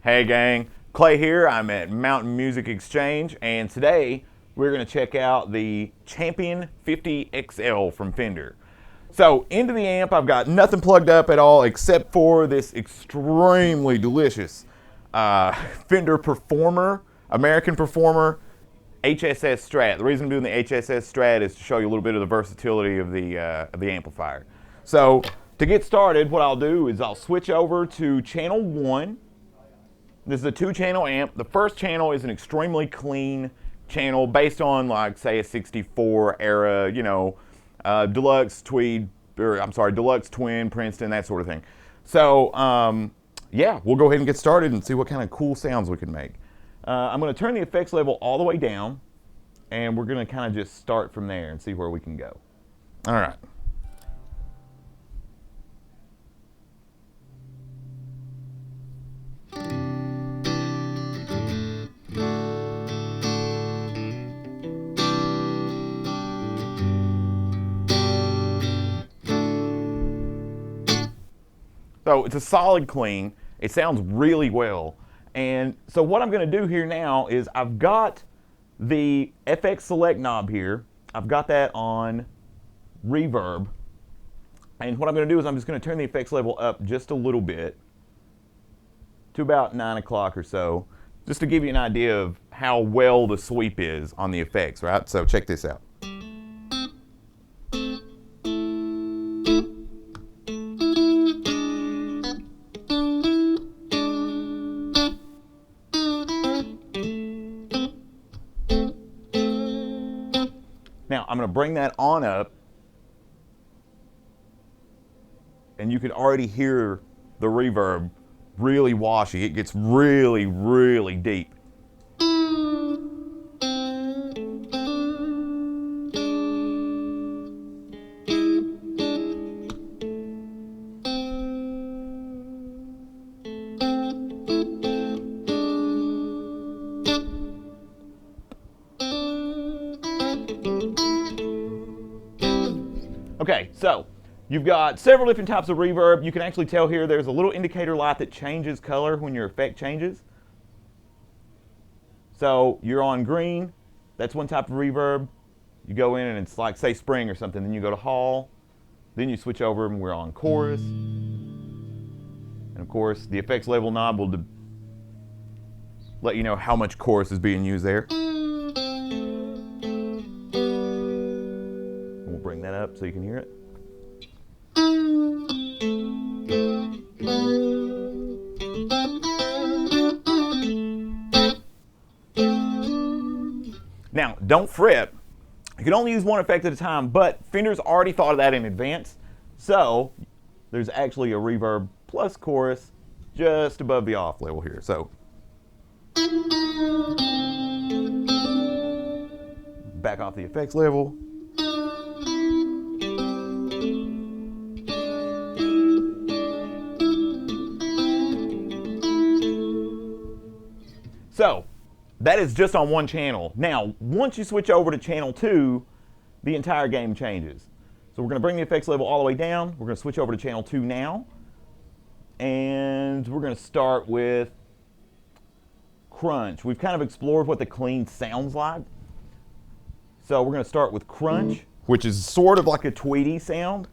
Hey gang, Clay here. I'm at Mountain Music Exchange, and today we're going to check out the Champion 50 XL from Fender. So into the amp, I've got nothing plugged up at all except for this extremely delicious Fender Performer, American Performer HSS Strat. The reason I'm doing the HSS Strat is to show you a little bit of the versatility of the amplifier. So to get started, what I'll do is I'll switch over to channel 1. This is a 2-channel amp. The first channel is an extremely clean channel based on, like, say, a 64 era, you know, deluxe twin, Princeton, that sort of thing. So, yeah, we'll go ahead and get started and see what kind of cool sounds we can make. I'm going to turn the effects level all the way down, and we're going to kind of just start from there and see where we can go. All right. So it's a solid clean. It sounds really well. And so what I'm going to do here now is I've got the FX select knob here. I've got that on reverb. And what I'm going to do is I'm just going to turn the effects level up just a little bit to about 9 o'clock or so, just to give you an idea of how well the sweep is on the effects, right? So check this out. Now, I'm going to bring that on up, and you can already hear the reverb really washy. It gets really, really deep. Okay, so you've got several different types of reverb. You can actually tell here there's a little indicator light that changes color when your effect changes. So you're on green, that's one type of reverb. You go in and it's like, say, spring or something, then you go to hall, then you switch over and we're on chorus. And of course, the effects level knob will let you know how much chorus is being used there. Bring that up so you can hear it. Now, don't fret. You can only use one effect at a time, but Fender's already thought of that in advance. So there's actually a reverb plus chorus just above the off level here. So back off the effects level. So that is just on one channel. Now, once you switch over to channel 2, the entire game changes. So we're going to bring the effects level all the way down. We're going to switch over to channel 2 now. And we're going to start with crunch. We've kind of explored what the clean sounds like. So we're going to start with crunch, which is sort of like a Tweety sound.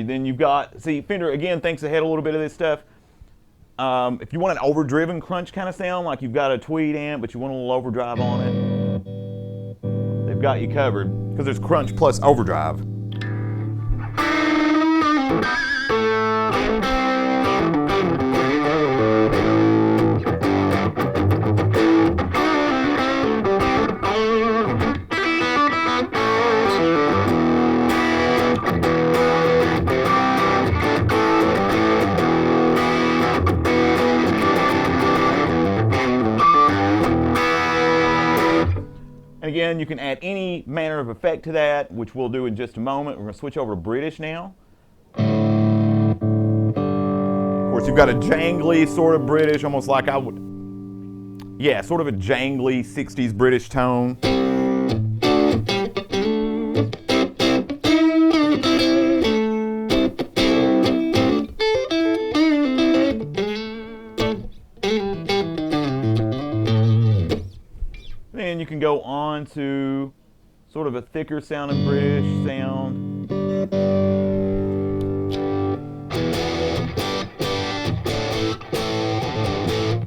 Then you've got, see, Fender again thinks ahead a little bit of this stuff. If you want an overdriven crunch kind of sound, like you've got a tweed amp but you want a little overdrive on it, they've got you covered because there's crunch plus overdrive. again, you can add any manner of effect to that, which we'll do in just a moment. We're going to switch over to British now. Of course, you've got a jangly sort of British, almost like I would, yeah, sort of a jangly 60s British tone. Then you can go on to sort of a thicker sounding British sound.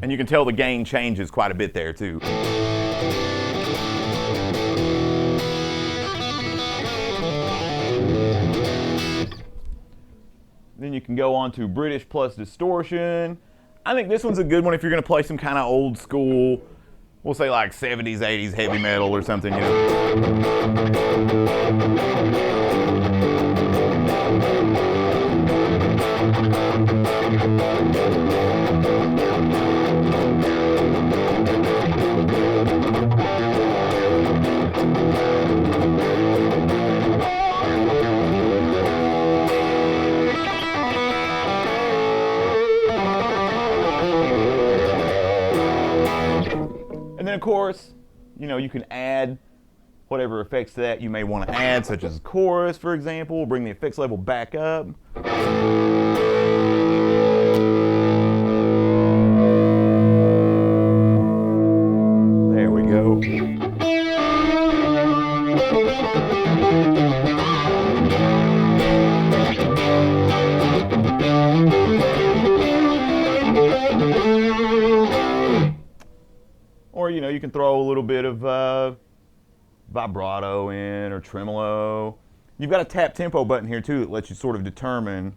And you can tell the gain changes quite a bit there too. Then you can go on to British plus distortion. I think this one's a good one if you're going to play some kind of old school, we'll say like 70s, 80s heavy metal or something, you know. And then of course, you know, you can add whatever effects to that you may want to add, such as chorus, for example. Bring the effects level back up. There we go. Or, you know, you can throw a little bit of vibrato in or tremolo. You've got a tap tempo button here too that lets you sort of determine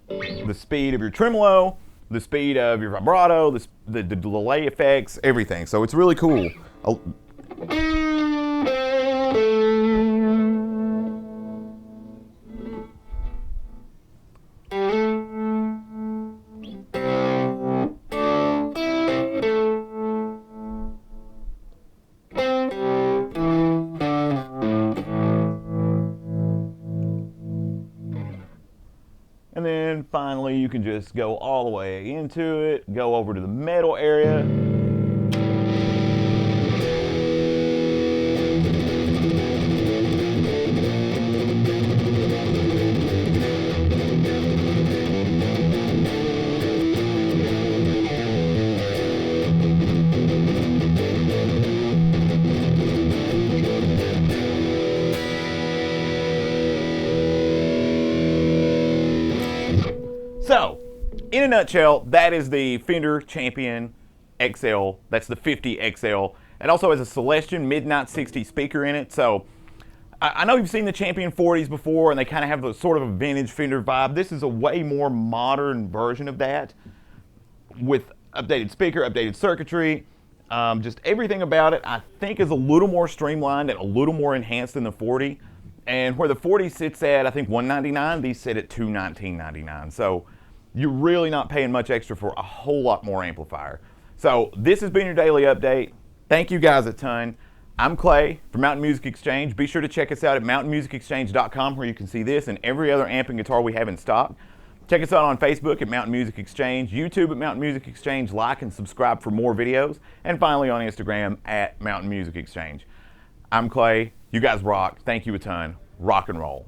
the speed of your tremolo, the speed of your vibrato, the delay effects, everything. So it's really cool. And then finally, you can just go all the way into it, go over to the metal area. So, in a nutshell, that is the Fender Champion XL. That's the 50 XL. It also has a Celestion Midnight 60 speaker in it. So, I know you've seen the Champion 40s before, and they kind of have the sort of a vintage Fender vibe. This is a way more modern version of that, with updated speaker, updated circuitry. Just everything about it, I think, is a little more streamlined and a little more enhanced than the 40. And where the 40 sits at, I think, $199, these sit at $219.99. So, you're really not paying much extra for a whole lot more amplifier. So this has been your daily update. Thank you guys a ton. I'm Clay from Mountain Music Exchange. Be sure to check us out at mountainmusicexchange.com, where you can see this and every other amp and guitar we have in stock. Check us out on Facebook at Mountain Music Exchange, YouTube at Mountain Music Exchange. Like and subscribe for more videos. And finally on Instagram at Mountain Music Exchange. I'm Clay. You guys rock. Thank you a ton. Rock and roll.